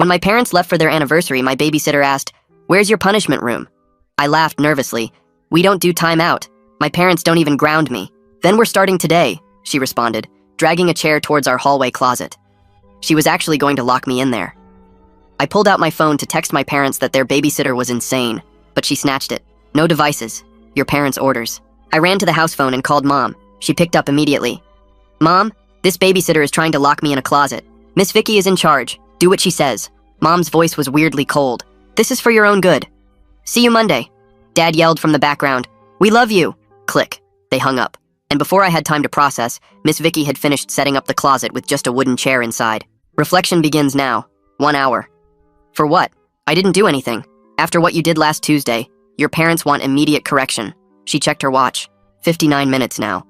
When my parents left for their anniversary, my babysitter asked, "Where's your punishment room?" I laughed nervously. "We don't do time out. My parents don't even ground me." "Then we're starting today," she responded, dragging a chair towards our hallway closet. She was actually going to lock me in there. I pulled out my phone to text my parents that their babysitter was insane, but she snatched it. "No devices. Your parents' orders." I ran to the house phone and called Mom. She picked up immediately. "Mom, this babysitter is trying to lock me in a closet. Miss Vicky is in charge. Do what she says." Mom's voice was weirdly cold. "This is for your own good. See you Monday." Dad yelled from the background, "We love you." Click. They hung up. And before I had time to process, Miss Vicky had finished setting up the closet with just a wooden chair inside. Reflection begins now. 1 hour. For what? I didn't do anything. After what you did last Tuesday, your parents want immediate correction. She checked her watch. 59 minutes now.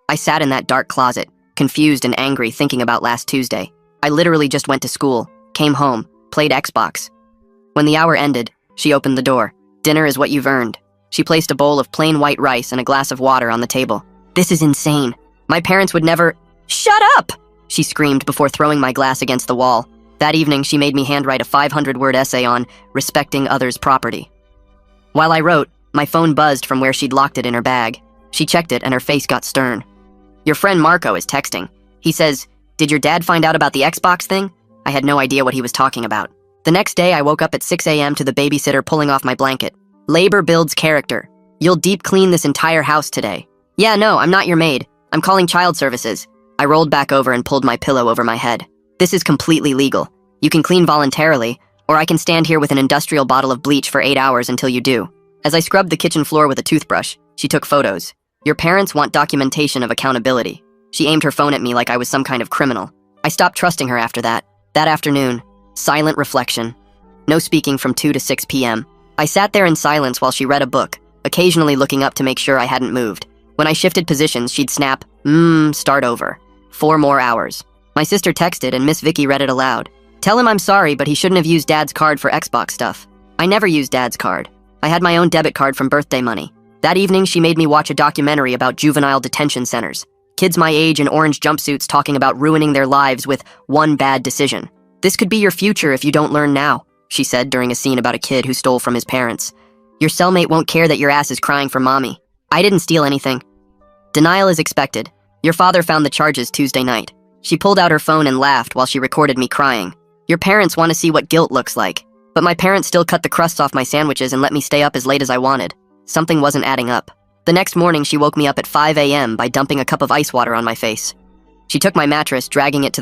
I sat in that dark closet, confused and angry, thinking about last Tuesday. I literally just went to school, came home, played Xbox. When the hour ended, she opened the door. "Dinner is what you've earned." She placed a bowl of plain white rice and a glass of water on the table. "This is insane. My parents would never—" "Shut up!" she screamed before throwing my glass against the wall. That evening, she made me handwrite a 500-word essay on respecting others' property. While I wrote, my phone buzzed from where she'd locked it in her bag. She checked it and her face got stern. "Your friend Marco is texting. He says, 'Did your dad find out about the Xbox thing?'" I had no idea what he was talking about. The next day, I woke up at 6 a.m. to the babysitter pulling off my blanket. "Labor builds character. You'll deep clean this entire house today." "Yeah, no, I'm not your maid. I'm calling child services." I rolled back over and pulled my pillow over my head. "This is completely legal. You can clean voluntarily, or I can stand here with an industrial bottle of bleach for 8 hours until you do." As I scrubbed the kitchen floor with a toothbrush, she took photos. "Your parents want documentation of accountability." She aimed her phone at me like I was some kind of criminal. I stopped trusting her after that. That afternoon, silent reflection. No speaking from 2 to 6 p.m. I sat there in silence while she read a book, occasionally looking up to make sure I hadn't moved. When I shifted positions, she'd snap, start over." 4 more hours. My sister texted and Miss Vicky read it aloud. "Tell him I'm sorry, but he shouldn't have used Dad's card for Xbox stuff." I never used Dad's card. I had my own debit card from birthday money. That evening, she made me watch a documentary about juvenile detention centers. Kids my age in orange jumpsuits talking about ruining their lives with one bad decision. "This could be your future if you don't learn now," she said during a scene about a kid who stole from his parents. "Your cellmate won't care that your ass is crying for mommy." I didn't steal anything. Denial is expected. Your father found the charges Tuesday night. She pulled out her phone and laughed while she recorded me crying. Your parents want to see what guilt looks like. But my parents still cut the crusts off my sandwiches and let me stay up as late as I wanted. Something wasn't adding up. The next morning, she woke me up at 5 a.m. by dumping a cup of ice water on my face. She took my mattress, dragging it to the